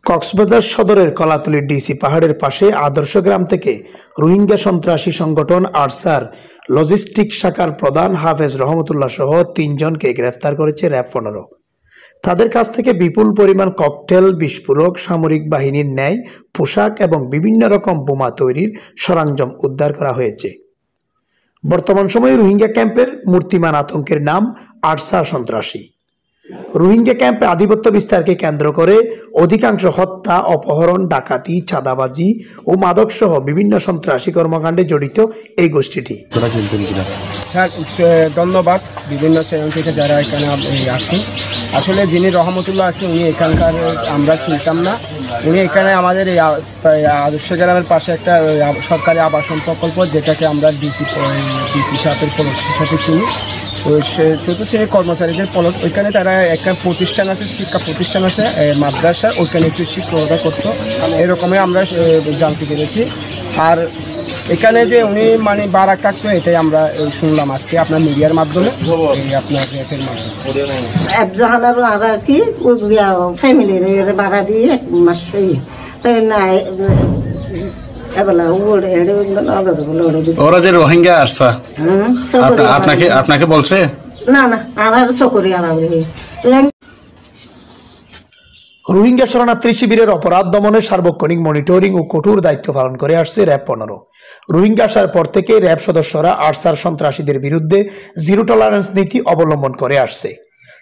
কক্সবাজার সদরের কলাতলী ডিসি পাহাড়ের পাশে আদর্শ গ্রাম থেকে রোহিঙ্গা সন্ত্রাসী সংগঠন আরসার লজিস্টিক শাখার প্রধান হাফেজ রহমতুল্লাহ সহ 3 জনকে গ্রেফতার করেছে র্যাব 15। তাদের কাছ থেকে বিপুল পরিমাণ ককটেল, বিস্ফোরক, সামরিক বাহিনীর ন্যায় পোশাক এবং বিভিন্ন রকম বোমা তৈরির সরঞ্জাম উদ্ধার করা হয়েছে। বর্তমান সময়ে রোহিঙ্গা ক্যাম্পের মূর্তিমান আতঙ্কের নাম আরসা সন্ত্রাসী। রোহিঙ্গা ক্যাম্পে আধিপত্য বিস্তারকে কেন্দ্র করে অধিকাংশ হত্যা, অপহরণ, ডাকাতি, চাঁদাবাজি ও মাদক সহ বিভিন্ন সন্ত্রাসী কর্মকাণ্ডে জড়িত এই গোষ্ঠীটি। ধন্যবাদ বিভিন্ন চ্যানেল থেকে যারা এখানে আসছেন। আসলে যিনি রহমতুল্লাহ আছে উনি এখানকার আমরা চিনতাম না। উনি এখানে আমাদের এই আদর্শ গ্রামের পাশে একটা সরকারি আবাসন প্রকল্প, যেটাকে আমরা ডিসি সাথের সাথে চিনি, চতুর্থ শ্রেণীর কর্মচারীদের পলক। ওইখানে তারা একটা প্রতিষ্ঠান আছে, শিক্ষা প্রতিষ্ঠান আছে মাদ্রাসা, ওইখানে একটু শিক্ষকতা করতো, এরকমই আমরা জানতে পেরেছি। আর এখানে যে উনি মানে ভাড়া কাটতো, এটাই আমরা শুনলাম আজকে আপনার মিডিয়ার মাধ্যমে, আপনার রেটের মাধ্যমে। একজনের আর কি ফ্যামিলির ভাড়া দিয়ে এক মাস না ওরা যে রোহিঙ্গা আসছে আপনাকে বলছে? না না, আর চকরি আর রোহিঙ্গা শরণার্থী শিবিরের অপরাধ দমনে সার্বক্ষণিক মনিটরিং ও কঠোর দায়িত্ব পালন করে আসছে র্যাব 15। রোহিঙ্গা আসার পর থেকে র্যাব সদস্যরা আরসার সন্ত্রাসীদের বিরুদ্ধে জিরো টলারেন্স নীতি অবলম্বন করে আসছে।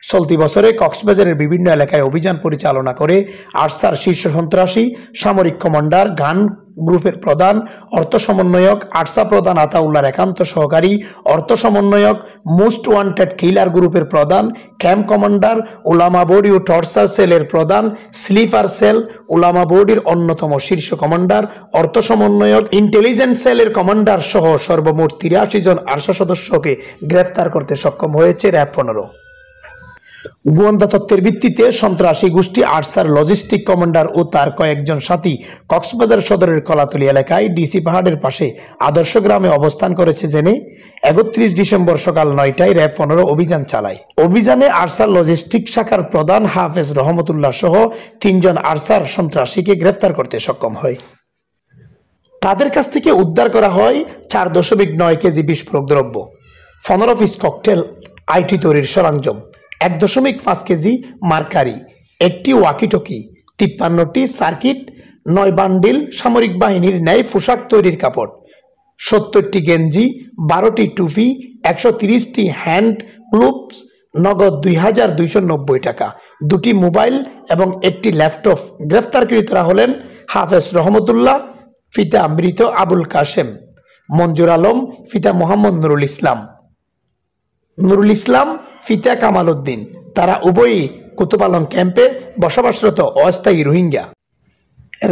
চলতি বছরে কক্সবাজারের বিভিন্ন এলাকায় অভিযান পরিচালনা করে আরসার শীর্ষ সন্ত্রাসী, সামরিক কমান্ডার, গান গ্রুপের প্রধান, অর্থ সমন্বয়ক, আরসা প্রধান আতাউল্লাহর একান্ত সহকারী, অর্থ সমন্বয়ক, মোস্ট ওয়ান্টেড কিলার গ্রুপের প্রধান, ক্যাম্প কমান্ডার, উলামা বডি ও টর্চার সেলের প্রধান, স্লিপার সেল, উলামা বডির অন্যতম শীর্ষ কমান্ডার, অর্থ সমন্বয়ক, ইন্টেলিজেন্স সেলের কমান্ডার সহ সর্বমোট 83 জন আরসা সদস্যকে গ্রেফতার করতে সক্ষম হয়েছে র্যাব 15। গোয়েন্দা তথ্যের ভিত্তিতে সন্ত্রাসী গোষ্ঠী আরসার লজিস্টিক কমান্ডার ও তার কয়েকজন সাথী কক্সবাজার সদরের কলাতলী এলাকায় ডিসি পাহাড়ের পাশে আদর্শ গ্রামে অবস্থান করেছে জেনে 31 ডিসেম্বর সকাল 9টায় র্যাব 15 অভিযান চালায়। অভিযানে আরসার লজিস্টিক শাখার প্রধান হাফেজ রহমতুল্লাহ সহ 3 জন আরসার সন্ত্রাসীকে গ্রেফতার করতে সক্ষম হয়। তাদের কাছ থেকে উদ্ধার করা হয় 4.9 কেজি বিস্ফোরক দ্রব্য, 15 পিস ককটেল, আইটি তৈরির সরঞ্জাম, 1.5 কেজি মার্কারি, একটি ওয়াকিটকি, 53টি সার্কিট, 9 বান্ডিল সামরিক বাহিনীর ন্যায় পোশাক তৈরির কাপড়, 70টি গেঞ্জি, 12টি টুপি, 130টি হ্যান্ড গ্লোভস, নগদ 2290 টাকা, 2টি মোবাইল এবং একটি ল্যাপটপ। গ্রেফতারকৃতরা হলেন হাফেজ রহমতুল্লাহ, পিতা মৃত আবুল কাশেম, মঞ্জুর আলম, পিতা মোহাম্মদ নুরুল ইসলাম, পিতা কামাল উদ্দিন। তারা উভয়ই কুতুপালং ক্যাম্পে বসবাসরত অস্থায়ী রোহিঙ্গা।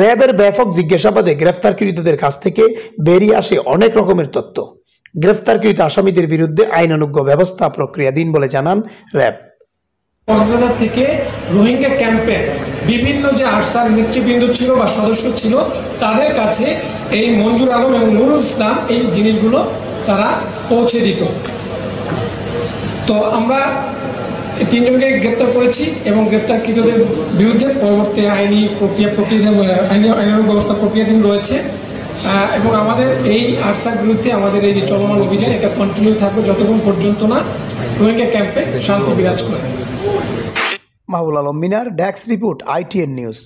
র্যাবের ব্যাপক জিজ্ঞাসাবাদে গ্রেফতারকৃতদের কাছ থেকে বেরিয়ে আসে অনেক রকমের তথ্য। গ্রেফতারকৃত আসামিদের বিরুদ্ধে আইনানুগ ব্যবস্থা প্রক্রিয়াধীন বলে জানান র্যাব। কক্সবাজার থেকে রোহিঙ্গা ক্যাম্পে বিভিন্ন যে আরসার নেতৃবৃন্দ ছিল বা সদস্য ছিল, তাদের কাছে এই মঞ্জুর আলম এবং নুরুল ইসলাম এই জিনিসগুলো তারা পৌঁছে দিত। তো আমরা 3 জনকে গ্রেপ্তার করেছি এবং গ্রেপ্তারকৃতদের বিরুদ্ধে পরবর্তী আইনি আইনানুগ ব্যবস্থা প্রক্রিয়াধীন রয়েছে। এবং আমাদের এই আরসার বিরুদ্ধে আমাদের এই যে চলমান অভিযান, এটা কন্টিনিউ থাকবে যতক্ষণ পর্যন্ত না রোহিঙ্গা ক্যাম্পে শান্তি বিরাজ করে। মাহবুল আলম মিনার, ডেস্ক রিপোর্ট, ITN নিউজ।